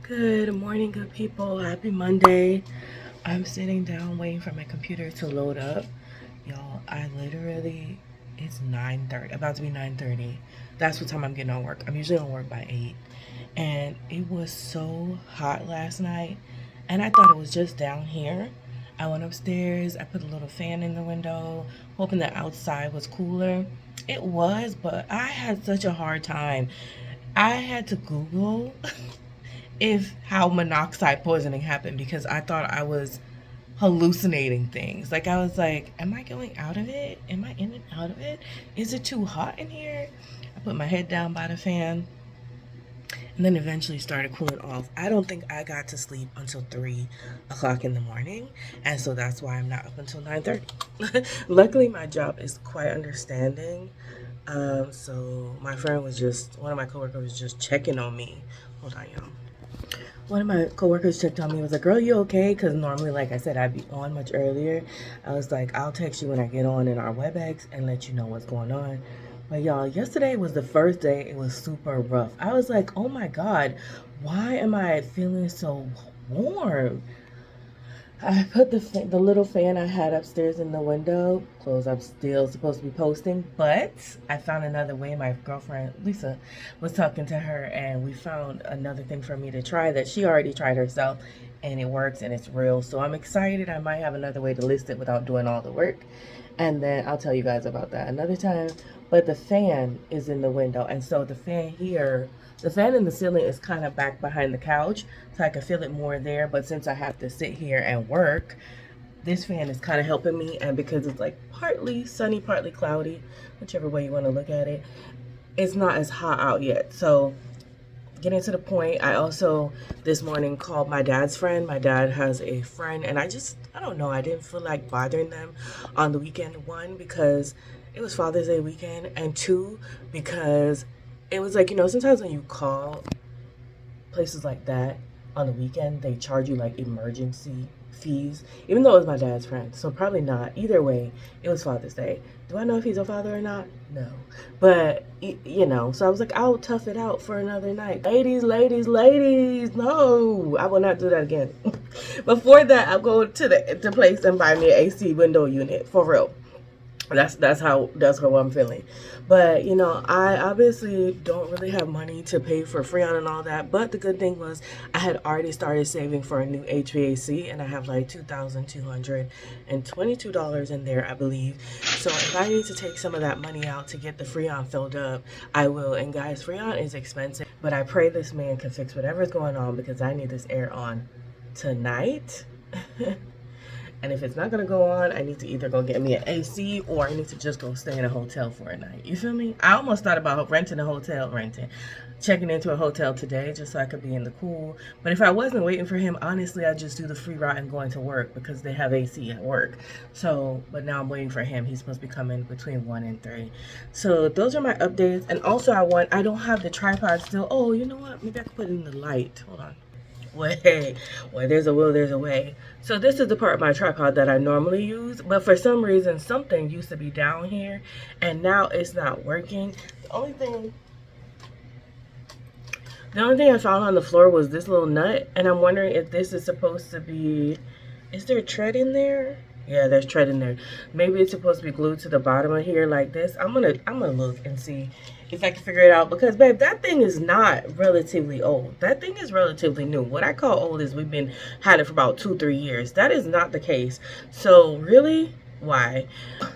Good morning, good people. Happy Monday. I'm sitting down waiting for my computer to load up. Y'all, it's 9:30, about to be 9:30. That's what time I'm getting on work. I'm usually on work by 8. And it was so hot last night. And I thought it was just down here. I went upstairs. I put a little fan in the window, hoping that outside was cooler. It was, but I had such a hard time. I had to Google if how monoxide poisoning happened because I thought I was hallucinating things. Like I was like, am I going out of it? Am I in and out of it? Is it too hot in here? I put my head down by the fan and then eventually started cooling off. I don't think I got to sleep until 3 o'clock in the morning, and so that's why I'm not up until 9:30. Luckily, my job is quite understanding. So my friend was one of my coworkers was just checking on me. Hold on, y'all. One of my coworkers checked on me, was like, girl, you okay? Because normally, like I said, I'd be on much earlier. I was like, I'll text you when I get on in our WebEx and let you know what's going on. But y'all, yesterday was the first day it was super rough. I was like, oh my God, why am I feeling so warm? I put the little fan I had upstairs in the window. Clothes I'm still supposed to be posting, but I found another way. My girlfriend Lisa was talking to her, and we found another thing for me to try that she already tried herself, and it works and it's real. So I'm excited. I might have another way to list it without doing all the work, and then I'll tell you guys about that another time. But the fan is in the window, and so the fan in the ceiling is kind of back behind the couch, so I can feel it more there. But since I have to sit here and work, this fan is kind of helping me. And because it's like partly sunny, partly cloudy, whichever way you want to look at it, it's not as hot out yet. So getting to the point, I also this morning called my dad's friend. My dad has a friend, and I don't know, I didn't feel like bothering them on the weekend. One, because it was Father's Day weekend, and two, because it was like, sometimes when you call places like that on the weekend, they charge you like emergency fees, even though it was my dad's friend. So probably not. Either way, it was Father's Day. Do I know if he's a father or not? No. But, so I was like, I'll tough it out for another night. Ladies, ladies, ladies, no, I will not do that again. Before that, I'll go to the place and buy me an AC window unit, for real. That's how I'm feeling. But I obviously don't really have money to pay for Freon and all that. But the good thing was I had already started saving for a new HVAC, and I have like $2,222 in there, I believe. So if I need to take some of that money out to get the Freon filled up, I will. And guys, Freon is expensive, but I pray this man can fix whatever's going on because I need this air on tonight. And if it's not going to go on, I need to either go get me an AC or I need to just go stay in a hotel for a night. You feel me? I almost thought about checking into a hotel today just so I could be in the cool. But if I wasn't waiting for him, honestly, I'd just do the free route and going to work because they have AC at work. So, but now I'm waiting for him. He's supposed to be coming between 1 and 3. So those are my updates. And also I don't have the tripod still. Oh, you know what? Maybe I could put it in the light. Hold on. Wait, well, there's a will, there's a way. So this is the part of my tripod that I normally use, but for some reason something used to be down here and now it's not working. The only thing I found on the floor was this little nut, and I'm wondering if this is supposed to be, is there a tread in there? Yeah, there's tread in there. Maybe it's supposed to be glued to the bottom of here like this. I'm gonna look and see if I can figure it out, because babe, that thing is not relatively old. That thing is relatively new. What I call old is we've had it for about 2-3 years. That is not the case. So really, why?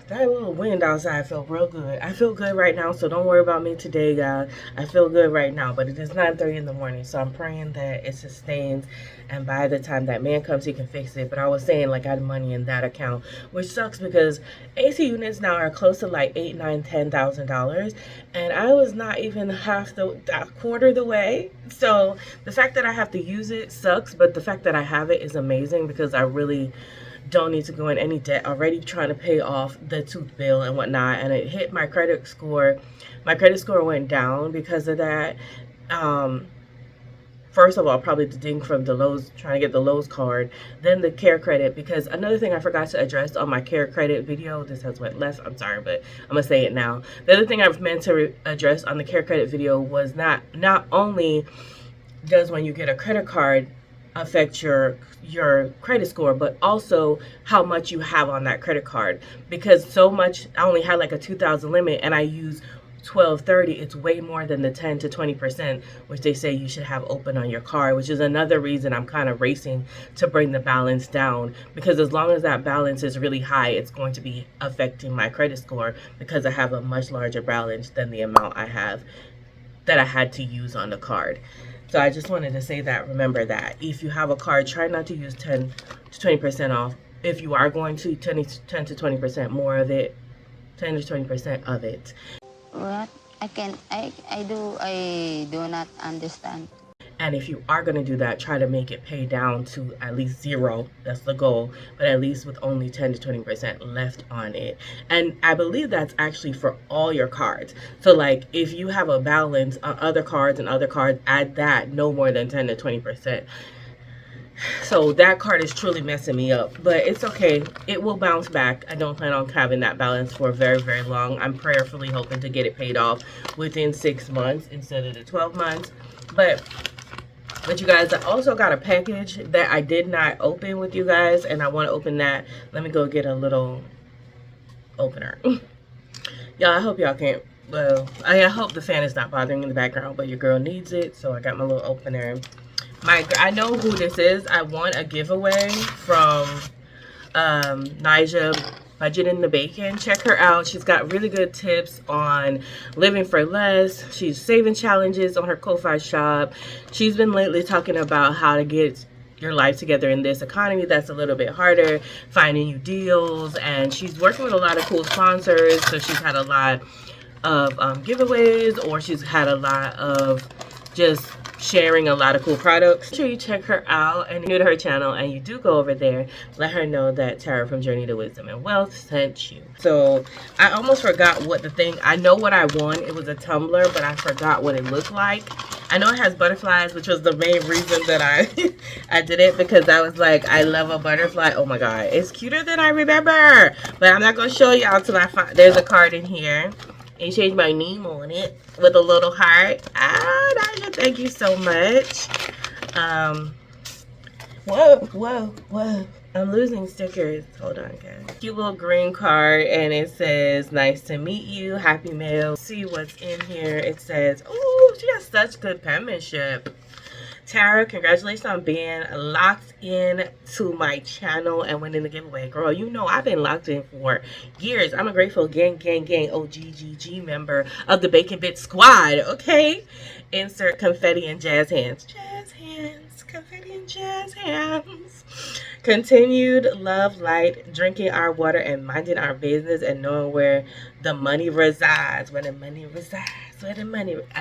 That little wind outside felt real good. I feel good right now, so don't worry about me today, guys. I feel good right now, but it is 9:30 in the morning, so I'm praying that it sustains, and by the time that man comes, he can fix it. But I was saying, like, I had money in that account, which sucks because AC units now are close to like $8,000, $9,000, $10,000, and I was not even a quarter the way. So the fact that I have to use it sucks, but the fact that I have it is amazing because I really don't need to go in any debt. Already trying to pay off the tooth bill and whatnot, and it hit my credit score. My credit score went down because of that. First of all, probably the ding from the Lowe's, trying to get the Lowe's card, then the care credit, because another thing I forgot to address on my care credit video, this has went left, I'm sorry, but I'm gonna say it now. The other thing I've meant to address on the care credit video was not only does when you get a credit card affect your credit score, but also how much you have on that credit card. Because so much, I only had like a 2,000 limit and I use 1230, it's way more than the 10 to 20% which they say you should have open on your card, which is another reason I'm kind of racing to bring the balance down, because as long as that balance is really high, it's going to be affecting my credit score because I have a much larger balance than the amount I have that I had to use on the card. So I just wanted to say that, remember that. If you have a card, try not to use 10 to 20% off. If you are going to, 10 to 20% more of it, 10 to 20% of it. What? I do not understand. And if you are going to do that, try to make it pay down to at least 0. That's the goal. But at least with only 10 to 20% left on it. And I believe that's actually for all your cards. So like if you have a balance on other cards and other cards, add that no more than 10 to 20%. So that card is truly messing me up, but it's okay. It will bounce back. I don't plan on having that balance for very, very long. I'm prayerfully hoping to get it paid off within 6 months instead of the 12 months. But you guys, I also got a package that I did not open with you guys, and I want to open that. Let me go get a little opener. Y'all, I hope y'all can't, well, I hope the fan is not bothering in the background, but your girl needs it, so I got my little opener. I know who this is. I won a giveaway from Nyjah Budgeting the Bacon. Check her out. She's got really good tips on living for less. She's saving challenges on her Ko-Fi shop. She's been lately talking about how to get your life together in this economy that's a little bit harder, finding new deals, and she's working with a lot of cool sponsors. So she's had a lot of giveaways, or she's had a lot of just sharing a lot of cool products. Make sure you check her out, and new to her channel and you do go over there, let her know that Tara from Journey to Wisdom and Wealth sent you. So I almost forgot what the thing, I know what I won. It was a tumbler, but I forgot what it looked like. I know it has butterflies, which was the main reason that I did it, because I was like, I love a butterfly. Oh my god, it's cuter than I remember, but I'm not gonna show y'all till I find. There's a card in here. And changed my name on it with a little heart. Ah, Nyjah, thank you so much. Whoa. I'm losing stickers. Hold on, guys. Cute little green card, and it says, nice to meet you. Happy mail. See what's in here. It says, oh, she has such good penmanship. Tara, congratulations on being locked in to my channel and winning the giveaway. Girl, you know I've been locked in for years. I'm a grateful gang OGGG member of the Bacon Bit Squad, okay? Insert confetti and jazz hands. Jazz hands, confetti and jazz hands. Continued love, light, drinking our water and minding our business and knowing where the money resides. Where the money resides. Where the money resides.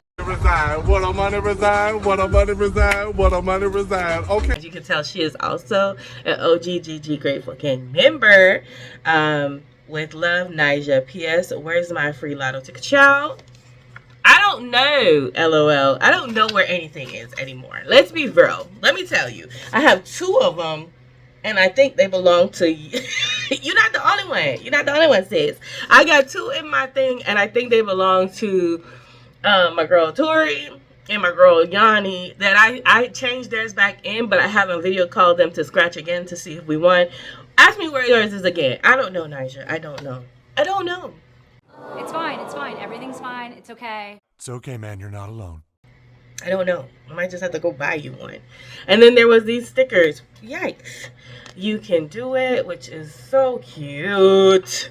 What a money reside, what a money reside, what a money reside. Okay. As you can tell, she is also an OGGG Grateful Gang member. With love, Nyjah. P.S. Where's my free lotto ticket? Child, I don't know. LOL. I don't know where anything is anymore. Let's be real. Let me tell you. I have 2 of them, and I think they belong to you. You're not the only one. You're not the only one, sis. I got 2 in my thing, and I think they belong to my girl Tori and my girl Yanni, that I changed theirs back in, but I haven't video called them to scratch again to see if we won. Ask me where yours is again. I don't know, Nyjah. I don't know. It's fine. It's fine. Everything's fine. It's okay. It's okay, man. You're not alone. I don't know. I might just have to go buy you one. And then there was these stickers. Yikes. You can do it, which is so cute.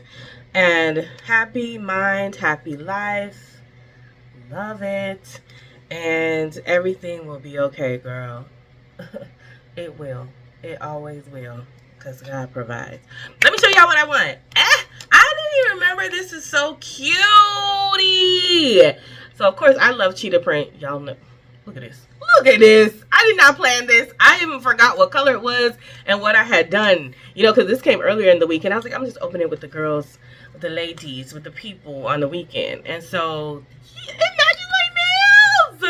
And happy mind, happy life. Love it. And everything will be okay, girl. It will. It always will, because God provides. Let me show y'all what I want. I didn't even remember. This is so cutie. So of course I love cheetah print. Y'all know. Look at this. Look at this. I did not plan this. I even forgot what color it was and what I had done. You know, because this came earlier in the week, and I was like, I'm just opening it with the girls, with the ladies, with the people on the weekend. And so it matches my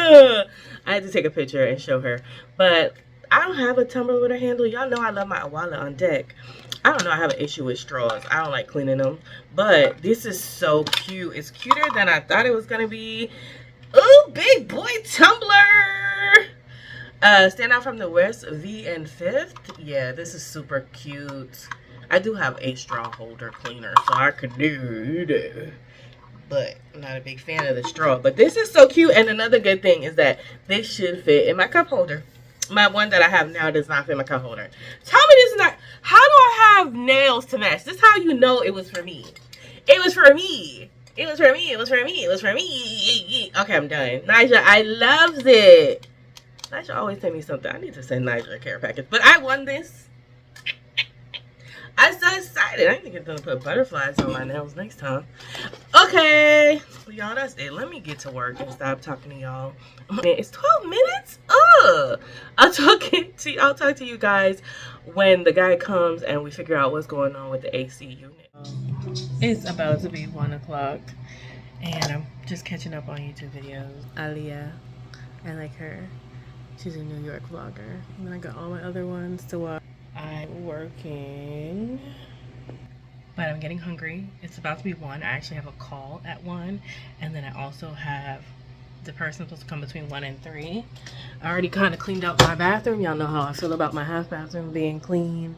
nails. I had to take a picture and show her. But I don't have a tumbler with a handle. Y'all know I love my wallet on deck. I don't know. I have an issue with straws. I don't like cleaning them. But this is so cute. It's cuter than I thought it was going to be. Ooh, big boy tumbler. Stand Out from the West, V and Fifth. Yeah, this is super cute. I do have a straw holder cleaner, so I could do that. But I'm not a big fan of the straw. But this is so cute. And another good thing is that this should fit in my cup holder. My one that I have now does not fit my cup holder. Tell me this is not. How do I have nails to match? This is how you know it was for me. It was for me. It was for me. It was for me. It was for me. Okay, I'm done. Nyjah, I loves it. Nyjah always send me something. I need to send Nyjah a care package. But I won this. I'm so excited. I think I'm gonna put butterflies on my nails next time. Okay. Well, y'all, that's it. Let me get to work and stop talking to y'all. It's 12 minutes? I'll talk to you guys when the guy comes and we figure out what's going on with the AC unit. It's about to be 1 o'clock and I'm just catching up on YouTube videos. Aliyah, I like her. She's a New York vlogger. And then I got all my other ones to watch. I'm working, but I'm getting hungry. It's about to be 1. I actually have a call at 1, and then I also have the person supposed to come between 1 and 3. I already kind of cleaned up my bathroom. Y'all know how I feel about my half bathroom being clean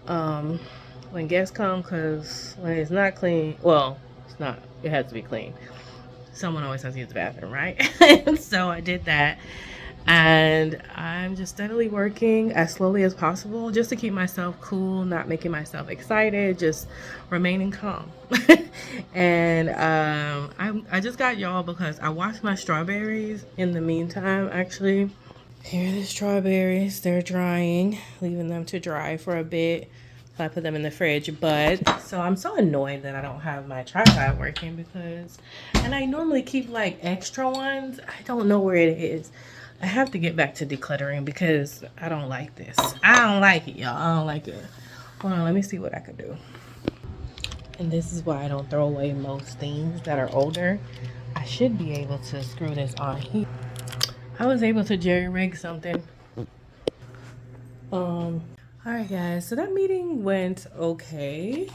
when guests come, because when it's not clean, well, it's not, it has to be clean. Someone always has to use the bathroom, right? So I did that. And I'm just steadily working as slowly as possible just to keep myself cool, not making myself excited, just remaining calm. And I just got y'all because I washed my strawberries in the meantime, actually. Here are the strawberries. They're drying, leaving them to dry for a bit. I put them in the fridge, but so I'm so annoyed that I don't have my tripod working because, and I normally keep like extra ones. I don't know where it is. I have to get back to decluttering because I don't like this. I don't like it, y'all. I don't like it. Hold on, let me see what I can do. And this is why I don't throw away most things that are older. I should be able to screw this on here. I was able to jerry rig something. Alright guys, so that meeting went okay.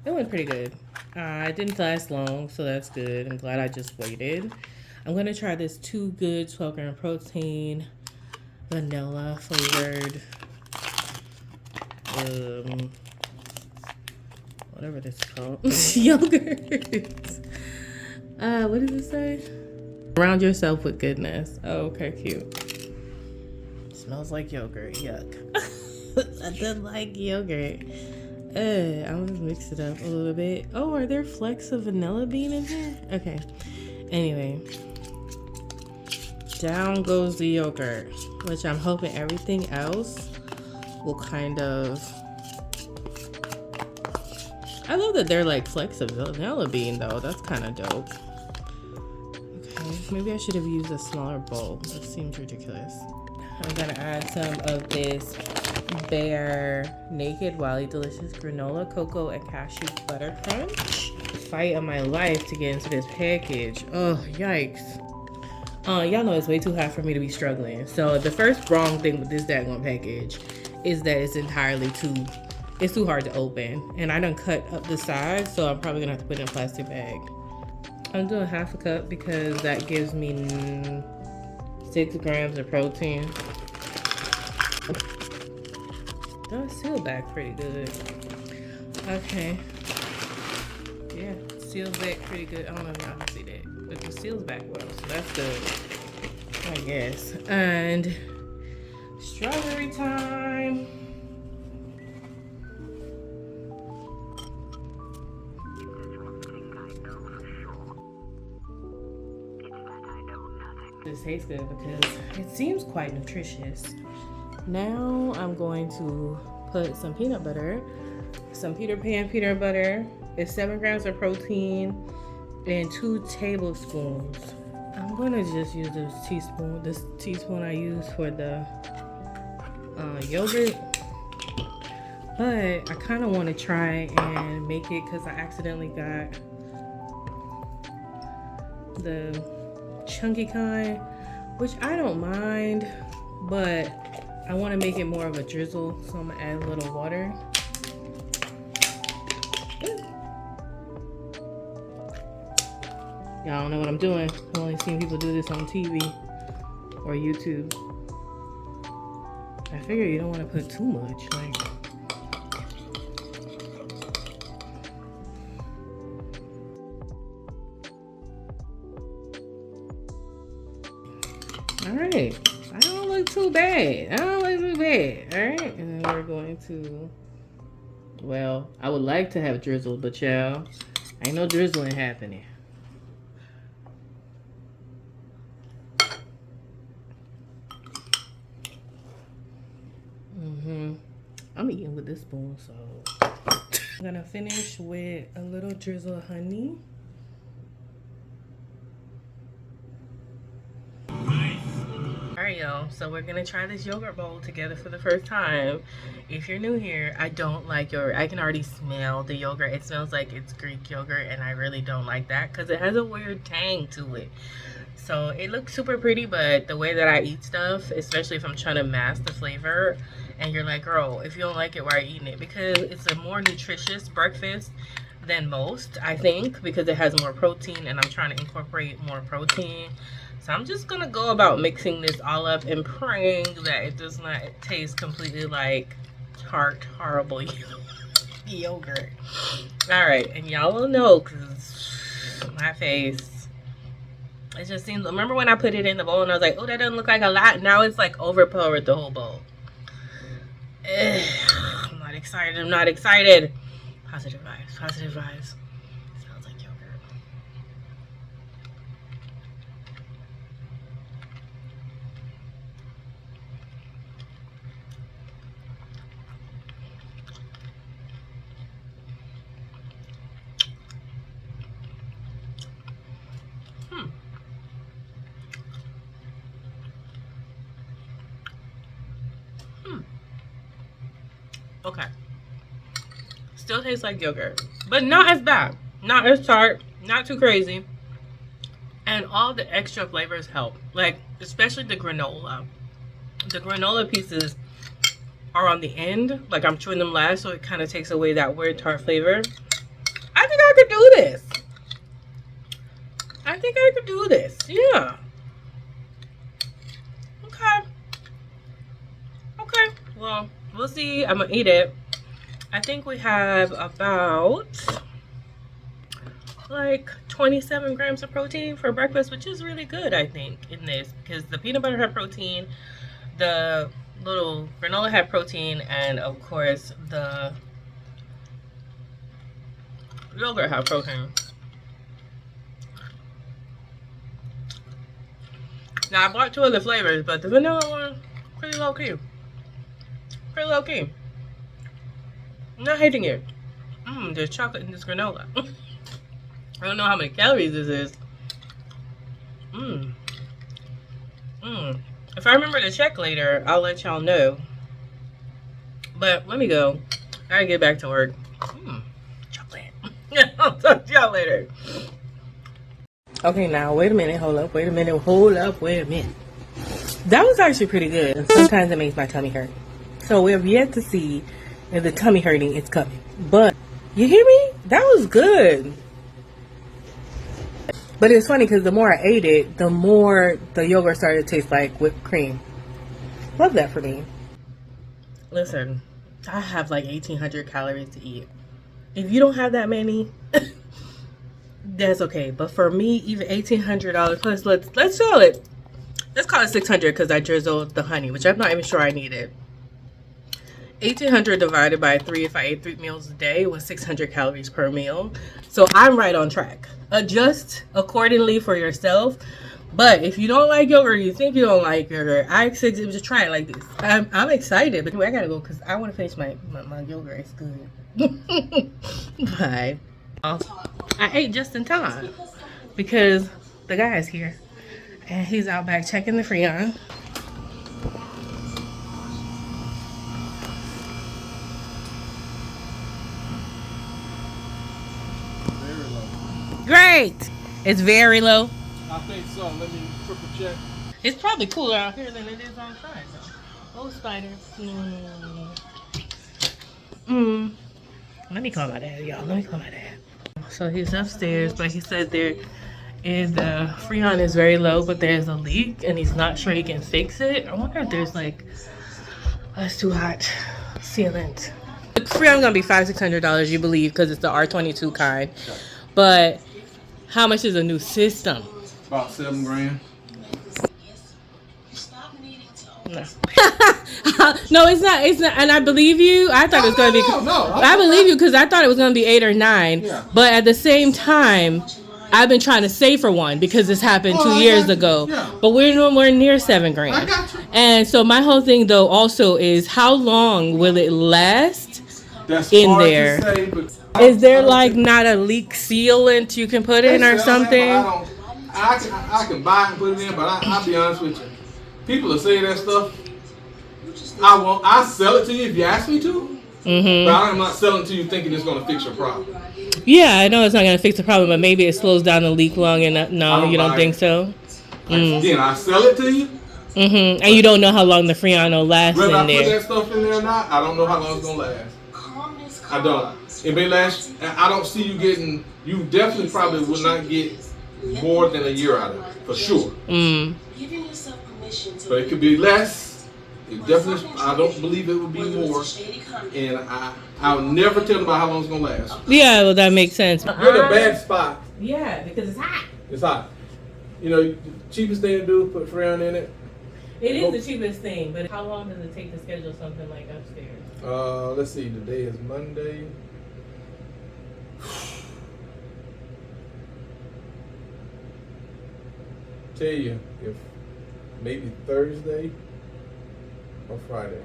It went pretty good. It didn't last long, so that's good. I'm glad I just waited. I'm gonna try this Too Good 12-gram protein, vanilla flavored, whatever this is called, yogurt. What does it say? Surround yourself with goodness. Oh, okay, cute. Smells like yogurt. Yuck. I don't like yogurt. I'm gonna mix it up a little bit. Oh, are there flecks of vanilla bean in here? Okay. Anyway, down goes the yogurt, which I'm hoping everything else will kind of. I love that they're like flecks of vanilla bean though. That's kind of dope. Okay, maybe I should have used a smaller bowl. That seems ridiculous. I'm gonna add some of this Bare Naked Wildly Delicious Granola, Cocoa, and Cashew Butter Crunch. Fight of my life to get into this package. Oh, yikes. Y'all know it's way too hot for me to be struggling. So the first wrong thing with this daggone package is that it's too hard to open. And I done cut up the sides, so I'm probably gonna have to put it in a plastic bag. I'm doing half a cup because that gives me 6 grams of protein. Does seal back pretty good. Okay. Yeah, seals back pretty good. I don't know if y'all can see that, but it seals back well, so that's good, I guess. And strawberry time. This tastes good because it seems quite nutritious. Now I'm going to put some peanut butter, some Peter Pan peanut butter. It's 7 grams of protein and 2 tablespoons. I'm gonna just use this teaspoon I use for the yogurt. But I kind of want to try and make it because I accidentally got the chunky kind, which I don't mind, but I want to make it more of a drizzle, so I'm gonna add a little water. Y'all don't know what I'm doing. I've only seen people do this on TV or YouTube. I figure you don't want to put too much. Like, all right. I don't look too bad. I don't look too bad. All right. And then we're going to, well, I would like to have drizzle, but y'all, ain't no drizzling happening. I'm eating with this spoon, so I'm gonna finish with a little drizzle of honey. Alright, y'all, so we're gonna try this yogurt bowl together for the first time. If you're new here, I don't like yogurt. I can already smell the yogurt. It smells like it's Greek yogurt, and I really don't like that because it has a weird tang to it. So it looks super pretty, but the way that I eat stuff, especially if I'm trying to mask the flavor, and you're like, girl, if you don't like it, why are you eating it? Because it's a more nutritious breakfast than most, I think, because it has more protein, and I'm trying to incorporate more protein. So I'm just gonna go about mixing this all up and praying that it does not taste completely like horrible yogurt. All right, and y'all will know because my face, it just seems, remember when I put it in the bowl and I was like, oh, that doesn't look like a lot? Now it's like overpowered the whole bowl. I'm not excited. I'm not excited. Positive vibes. Positive vibes. Sounds like yogurt. Okay. Still tastes like yogurt, but not as bad. Not as tart, not too crazy. And all the extra flavors help. Like, especially the granola. The granola pieces are on the end. Like, I'm chewing them last, so it kind of takes away that weird tart flavor. I think I could do this. I think I could do this. Yeah. Okay. Okay. Well, we'll see. I'm gonna eat it. I think we have about like 27 grams of protein for breakfast, which is really good, I think, in this, because the peanut butter had protein, the little granola had protein, and of course the yogurt had protein. Now I bought 2 other flavors, but the vanilla one, pretty low key. Pretty low key. I'm not hating it. There's chocolate in this granola. I don't know how many calories this is. If I remember to check later, I'll let y'all know. But let me go. I gotta get back to work. Chocolate. I'll talk to y'all later. Okay, now wait a minute. Hold up. Wait a minute. Hold up. Wait a minute. That was actually pretty good. And sometimes it makes my tummy hurt. So we have yet to see if the tummy hurting is coming. But you hear me? That was good. But it's funny because the more I ate it, the more the yogurt started to taste like whipped cream. Love that for me. Listen, I have like 1,800 calories to eat. If you don't have that many, that's okay. But for me, even $1,800 plus, let's call it. Let's call it 600 because I drizzled the honey, which I'm not even sure I needed. 1,800 divided by 3, if I ate 3 meals a day, was 600 calories per meal. So I'm right on track. Adjust accordingly for yourself. But if you don't like yogurt, you think you don't like yogurt, I suggest just try it like this. I'm excited, but anyway, I gotta go because I want to finish my yogurt. It's good. Bye. I ate just in time because the guy is here and he's out back checking the Freon. Great. It's very low. I think so. Let me triple check. It's probably cooler out here than it is outside. So. Oh, spider. Let me call my dad, y'all. Let me call my dad. So he's upstairs, but he said there is the Freon is very low, but there's a leak, and he's not sure he can fix it. I wonder if there's like That's too hot. Sealant. The Freon's gonna be $500-$600, you believe, because it's the R22 kind. But how much is a new system? About $7,000. No. No, it's not. It's not. And I believe you. I thought it was going to be. I believe you because I thought it was going to be 8 or 9. Yeah. But at the same time, I've been trying to save for one because this happened 2 years ago. Yeah. But we're nowhere near $7,000. I got you. And so my whole thing though also is how long will it last? That's in hard there. to say, but Is there like not a leak sealant you can put in or something? I can buy it and put it in, but I'll be honest with you. People that say that stuff, I sell it to you if you ask me to, but I'm not selling to you thinking it's going to fix your problem. Yeah, I know it's not going to fix the problem, but maybe it slows down the leak long enough. No, you don't think so? Again, I sell it to you. And you don't know how long the Freon will last Whether I in put there. that stuff in there or not, I don't know how long it's going to last. I don't. It may last, I don't see you getting, you definitely probably will not get more than a year out of it, for sure. But it could be less. It definitely, I don't believe it would be more. And I'll never tell about how long it's going to last. Yeah, well, that makes sense. You're in a bad spot. Yeah, because it's hot. It's hot. You know, the cheapest thing to do is put Freon in it. It is the cheapest thing, but how long does it take to schedule something like upstairs? Let's see, today is Monday. Tell you, if maybe Thursday or Friday,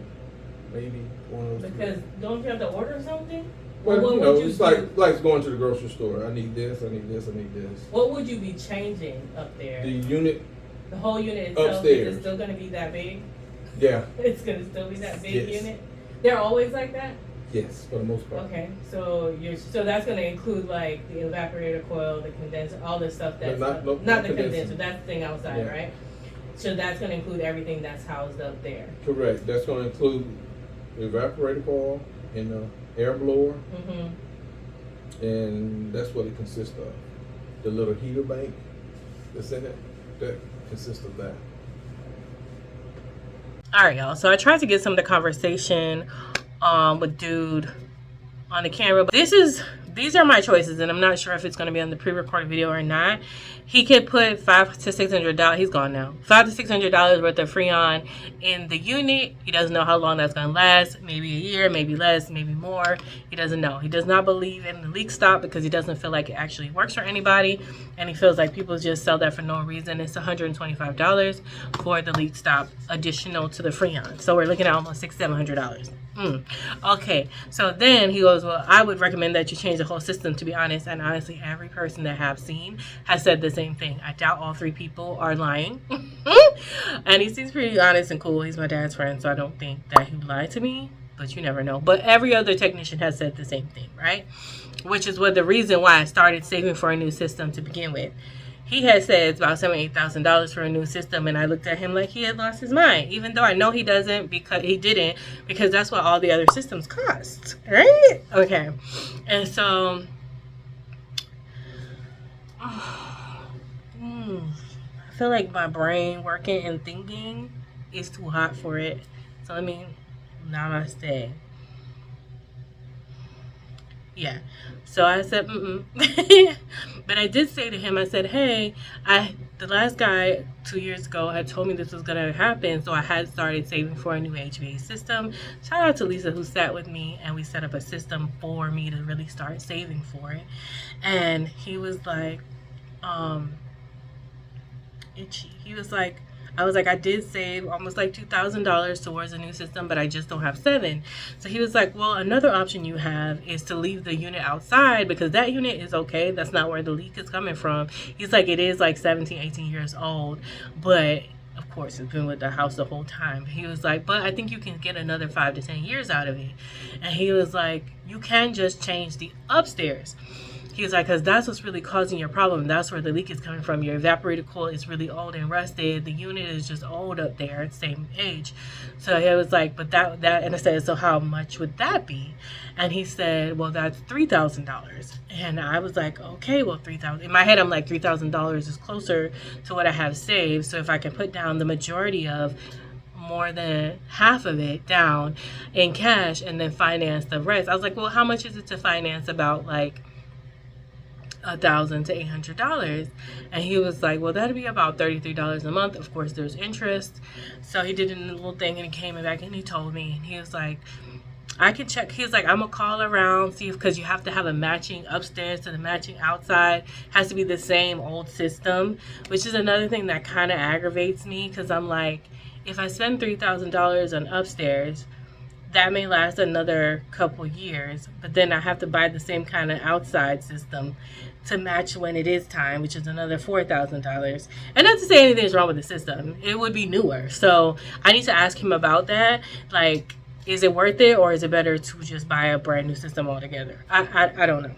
maybe one of those. Because don't you have to order something? Well, what you know, would it's do? like going to the grocery store. I need this, I need this, I need this. What would you be changing up there? The unit, The whole unit itself, upstairs. is it still going to be that big? yeah, It's going to still be that big Yes. unit? They're always like that? yes, for the most part. Okay, so that's going to include like the evaporator coil, the condenser, all the stuff that's not not the condenser. condenser, that's the thing outside, Yeah. right? So that's going to include everything that's housed up there. Correct. That's going to include the evaporator coil and the air blower, and that's what it consists of. The little heater bank that's in it, that consists of that. All right, y'all. So I tried to get some of the conversation with dude on the camera, but these are my choices, and I'm not sure if it's going to be on the pre-recorded video or not. He could put $500 to $600. He's gone now. $500 to $600 worth of Freon in the unit. He doesn't know how long that's going to last. Maybe a year, maybe less, maybe more. He doesn't know. He does not believe in the leak stop because he doesn't feel like it actually works for anybody, and he feels like people just sell that for no reason. It's $125 for the leak stop, additional to the Freon. So we're looking at almost $600-$700. Okay, so then he goes, well, I would recommend that you change the whole system, to be honest. And honestly, every person that I've seen has said the same thing. I doubt all 3 people are lying. And he seems pretty honest and cool. He's my dad's friend, so I don't think that he lied to me, but you never know. But every other technician has said the same thing, right? Which is the reason why I started saving for a new system to begin with. He had said it's about $7,000 to $8,000 for a new system, and I looked at him like he had lost his mind, even though I know he didn't, because that's what all the other systems cost, right? Okay, and so I feel like my brain working and thinking is too hot for it. So let me namaste. Yeah. So I said, But I did say to him, I said, hey, the last guy 2 years ago had told me this was going to happen, so I had started saving for a new HVAC system. Shout out to Lisa who sat with me, and we set up a system for me to really start saving for it. And he was like, itchy. He was like, I was like, I did save almost like $2,000 towards a new system, but I just don't have 7. So he was like, well, another option you have is to leave the unit outside, because that unit is okay. That's not where the leak is coming from. He's like, it is like 17, 18 years old, but of course it's been with the house the whole time. He was like, but I think you can get another 5 to 10 years out of it. And he was like, you can just change the upstairs. He was like, because that's what's really causing your problem. That's where the leak is coming from. Your evaporator coil is really old and rusted. The unit is just old up there, same age. So he was like, but that, and I said, so how much would that be? And he said, well, that's $3,000. And I was like, okay, well, $3,000. In my head, I'm like, $3,000 is closer to what I have saved. So if I can put down the majority of more than half of it down in cash and then finance the rest. I was like, well, how much is it to finance about like $1,000 to $800? And he was like, well, that'd be about $33 a month. Of course, there's interest. So he did a little thing and he came back and he told me, and he was like, I can check. He was like, I'm gonna call around, see if, because you have to have a matching upstairs to the matching outside, has to be the same old system, which is another thing that kind of aggravates me, because I'm like, if I spend $3,000 on upstairs, that may last another couple years, but then I have to buy the same kind of outside system to match when it is time, which is another $4,000. And not to say anything's wrong with the system, it would be newer. So I need to ask him about that. Like, is it worth it, or is it better to just buy a brand new system altogether? I don't know.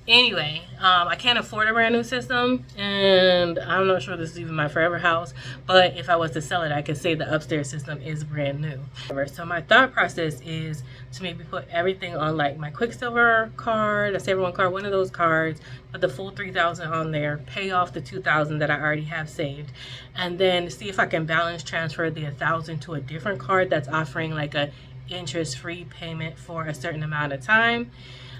Anyway, I can't afford a brand new system, and I'm not sure this is even my forever house, but if I was to sell it, I could say the upstairs system is brand new. So my thought process is to maybe put everything on like my Quicksilver card, a Saver One card, one of those cards, put the full $3,000 on there, pay off the $2,000 that I already have saved, and then see if I can balance transfer the $1,000 to a different card that's offering like a interest-free payment for a certain amount of time.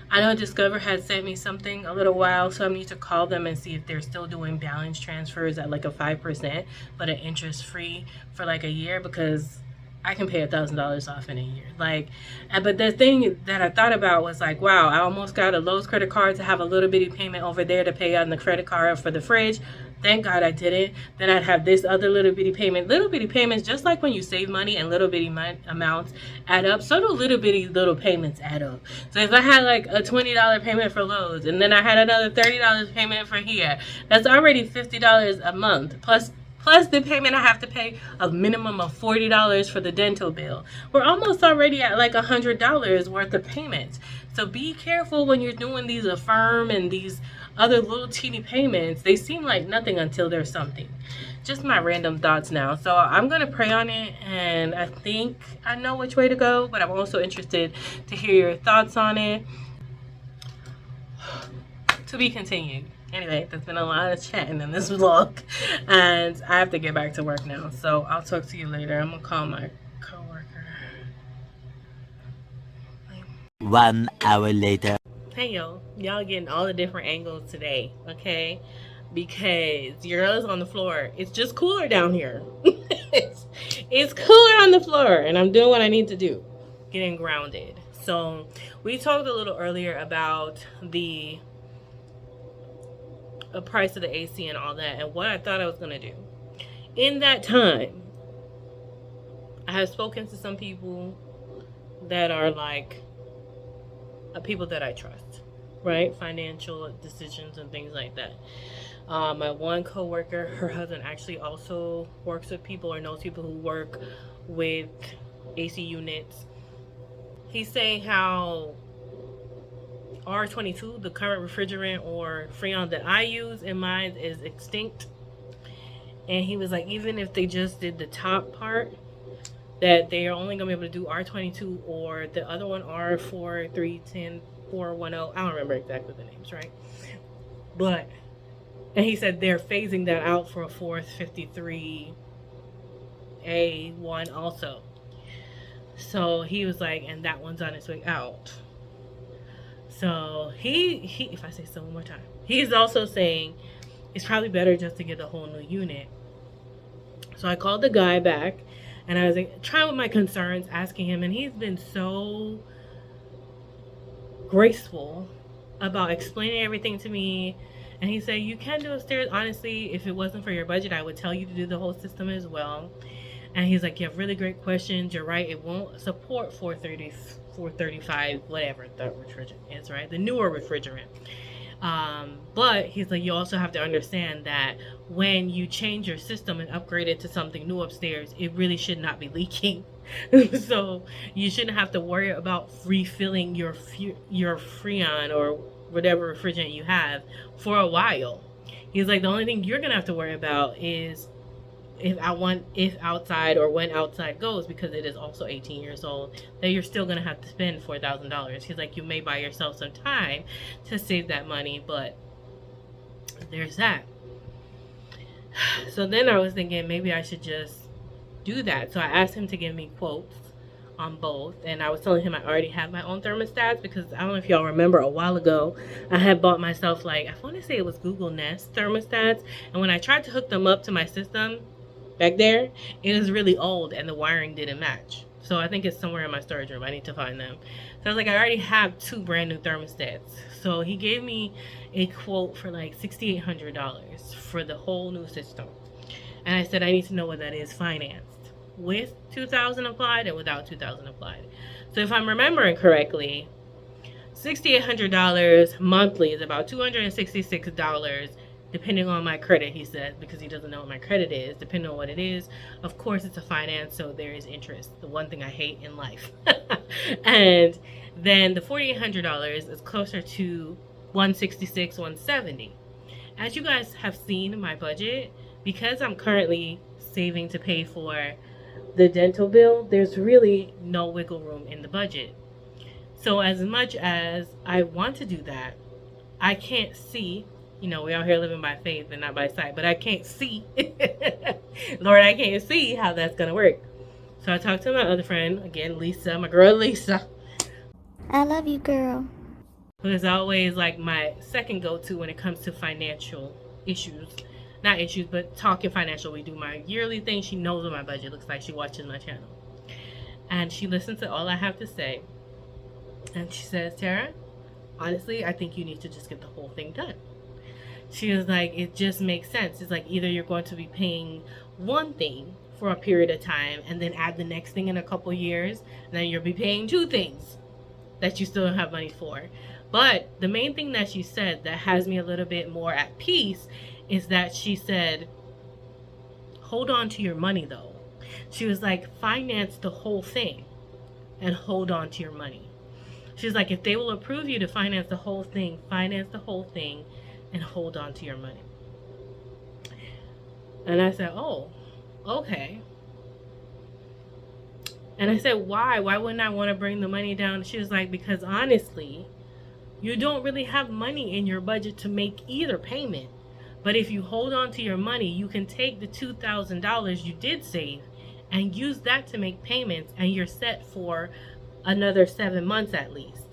I know Discover had sent me something a little while, so I need to call them and see if they're still doing balance transfers at like a 5%, but an interest-free for like a year, because I can pay $1,000 off in a year. Like, but the thing that I thought about was like, wow, I almost got a Lowe's credit card to have a little bitty payment over there to pay on the credit card for the fridge. Thank God I didn't. Then I'd have this other little bitty payment. Little bitty payments, just like when you save money and little bitty amounts add up, so do little bitty little payments add up. So if I had like a $20 payment for Lowe's, and then I had another $30 payment for here, that's already $50 a month, plus the payment I have to pay a minimum of $40 for the dental bill. We're almost already at like $100 worth of payments. So be careful when you're doing these Affirm and these other little teeny payments. They seem like nothing until there's something. Just my random thoughts now. So I'm going to pray on it, and I think I know which way to go, but I'm also interested to hear your thoughts on it. To be continued. Anyway, there's been a lot of chatting in this vlog, and I have to get back to work now. So I'll talk to you later. I'm going to call my coworker. 1 hour later. Hey, y'all getting all the different angles today, okay? Because your girl is on the floor. It's just cooler down here. it's cooler on the floor, and I'm doing what I need to do. Getting grounded. So we talked a little earlier about the price of the AC and all that, and what I thought I was gonna do. In that time, I have spoken to some people that are like people that I trust, right? Financial decisions and things like that. My one coworker, her husband actually also works with people or knows people who work with AC units. He's saying how R22, the current refrigerant or Freon that I use in mine, is extinct. And he was like, even if they just did the top part, that they are only going to be able to do R22 or the other one, R4310, 410. I don't remember exactly the names, right? But, and he said they're phasing that out for a 453A1 also. So he was like, and that one's on its way out. So he if I say so one more time, he's also saying it's probably better just to get a whole new unit. So I called the guy back, and I was like, trying with my concerns, asking him, and he's been so graceful about explaining everything to me. And he said, you can do upstairs. Honestly, if it wasn't for your budget, I would tell you to do the whole system as well. And he's like, you have really great questions. You're right. It won't support 435, whatever the refrigerant is, right? The newer refrigerant. But he's like, you also have to understand that when you change your system and upgrade it to something new upstairs, it really should not be leaking. So you shouldn't have to worry about refilling your Freon or whatever refrigerant you have for a while. He's like, the only thing you're gonna have to worry about is if outside or when outside goes, because it is also 18 years old, that you're still gonna have to spend $4,000. He's like, you may buy yourself some time to save that money, but there's that. So then I was thinking maybe I should just do that. So I asked him to give me quotes on both, and I was telling him I already have my own thermostats because I don't know if y'all remember, a while ago I had bought myself, like, I want to say it was Google Nest thermostats, and when I tried to hook them up to my system back there, it was really old and the wiring didn't match. So I think it's somewhere in my storage room. I need to find them. So I was like, I already have 2 brand new thermostats. So he gave me a quote for like $6,800 for the whole new system. And I said, I need to know what that is financed, with $2,000 applied and without $2,000 applied. So if I'm remembering correctly, $6,800 monthly is about $266, depending on my credit, he said, because he doesn't know what my credit is. Depending on what it is, of course it's a finance, so there is interest, the one thing I hate in life. And then the $4,800 is closer to $166, $170. As you guys have seen my budget, because I'm currently saving to pay for the dental bill, there's really no wiggle room in the budget. So as much as I want to do that, I can't see, you know, we're out here living by faith and not by sight, but I can't see, Lord, I can't see how that's going to work. So I talked to my other friend, again, Lisa, my girl Lisa. I love you, girl. Who is always like my second go-to when it comes to financial issues. Not issues, but talking financial. We do my yearly thing. She knows what my budget looks like. She watches my channel. And she listens to all I have to say. And she says, Tara, honestly, I think you need to just get the whole thing done. She was like, it just makes sense. It's like either you're going to be paying one thing for a period of time and then add the next thing in a couple years, and then you'll be paying 2 things that you still don't have money for. But the main thing that she said that has me a little bit more at peace is that she said, hold on to your money though. She was like, finance the whole thing and hold on to your money. She's like, if they will approve you to finance the whole thing and hold on to your money. And I said, oh, okay. And I said, why? Why wouldn't I want to bring the money down? She was like, because honestly, you don't really have money in your budget to make either payment. But if you hold on to your money, you can take the $2,000 you did save and use that to make payments, and you're set for another 7 months at least.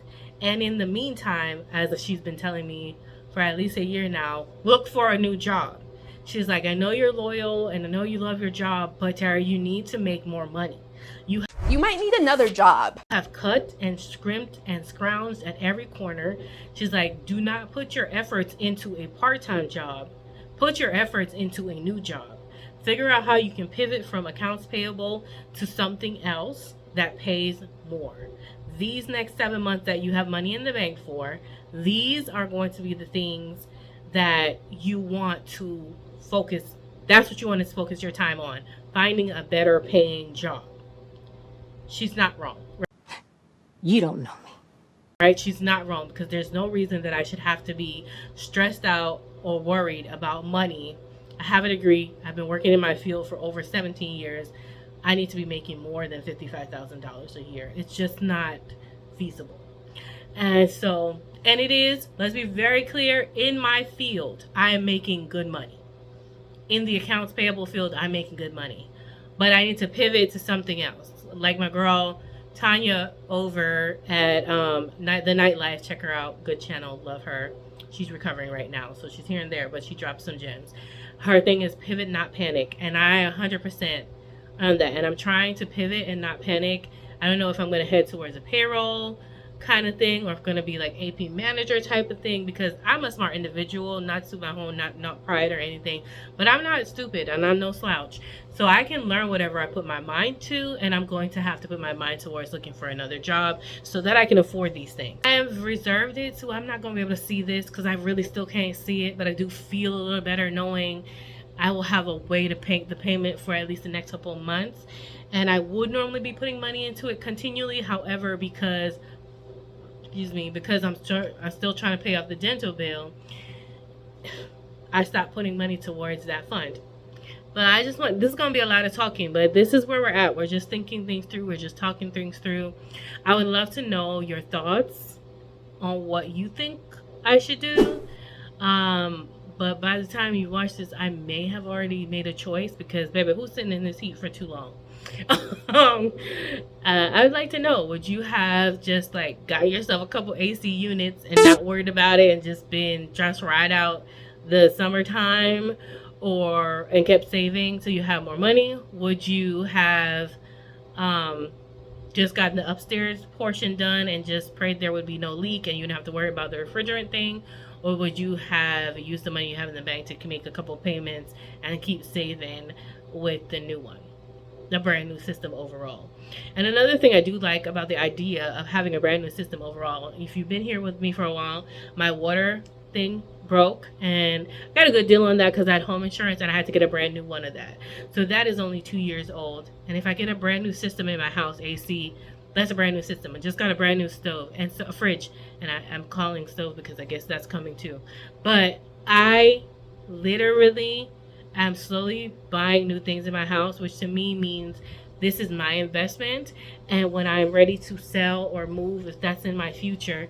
And in the meantime, as she's been telling me for at least a year now, look for a new job. She's like, I know you're loyal and I know you love your job, but Tara, you need to make more money. You might need another job. Have cut and scrimped and scrounged at every corner. She's like, do not put your efforts into a part-time job. Put your efforts into a new job. Figure out how you can pivot from accounts payable to something else that pays more. These next 7 months that you have money in the bank for, these are going to be the things that you want to focus. That's what you want to focus your time on. Finding a better paying job. She's not wrong. Right? You don't know me. Right? She's not wrong, because there's no reason that I should have to be stressed out or worried about money. I have a degree. I've been working in my field for over 17 years. I need to be making more than $55,000 a year. It's just not feasible. And so, and it is, let's be very clear, in my field, I am making good money. In the accounts payable field, I'm making good money. But I need to pivot to something else. Like my girl Tanya over at the Nightlife, check her out, good channel, love her. She's recovering right now, so she's here and there, but she drops some gems. Her thing is pivot, not panic, and I 100% on that. And I'm trying to pivot and not panic. I don't know if I'm going to head towards a payroll kind of thing, or if going to be like AP manager type of thing, because I'm a smart individual, not to my own, not pride or anything, but I'm not stupid and I'm no slouch. So I can learn whatever I put my mind to, and I'm going to have to put my mind towards looking for another job so that I can afford these things. I have reserved it, so I'm not going to be able to see this because I really still can't see it, but I do feel a little better knowing I will have a way to pay the payment for at least the next couple of months. And I would normally be putting money into it continually. However, because I'm still trying to pay off the dental bill, I stopped putting money towards that fund. But I just want, this is going to be a lot of talking, but this is where we're at. We're just thinking things through. We're just talking things through. I would love to know your thoughts on what you think I should do. But by the time you watch this, I may have already made a choice, because, baby, who's sitting in this heat for too long? um, I would like to know, would you have just like got yourself a couple AC units and not worried about it and just been just ride out the summertime, or and kept saving so you have more money? Would you have just gotten the upstairs portion done and just prayed there would be no leak and you didn't have to worry about the refrigerant thing? Or would you have used the money you have in the bank to make a couple payments and keep saving with the new one, the brand new system overall? And another thing I do like about the idea of having a brand new system overall, if you've been here with me for a while, my water thing broke and I got a good deal on that because I had home insurance and I had to get a brand new one of that. So that is only 2 years old. And if I get a brand new system in my house, AC, that's a brand new system. I just got a brand new stove and a fridge. And I'm calling stove because I guess that's coming too. But I literally am slowly buying new things in my house, which to me means this is my investment. And when I'm ready to sell or move, if that's in my future,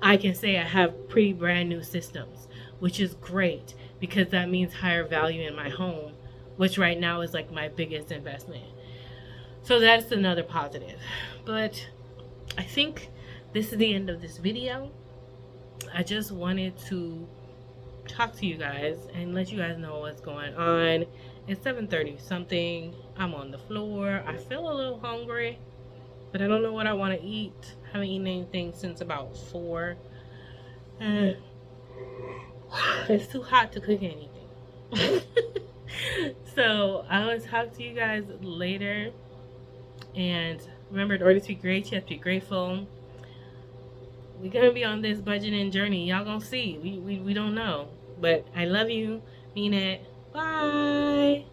I can say I have pretty brand new systems, which is great because that means higher value in my home, which right now is like my biggest investment. So that's another positive. But I think this is the end of this video. I just wanted to talk to you guys and let you guys know what's going on. It's 7:30 something. I'm on the floor. I feel a little hungry, but I don't know what I want to eat. I haven't eaten anything since about 4. It's too hot to cook anything. So I will talk to you guys later. And remember, in order to be great, you have to be grateful. We're gonna be on this budgeting journey. Y'all gonna see. We don't know. But I love you. Mean it. Bye.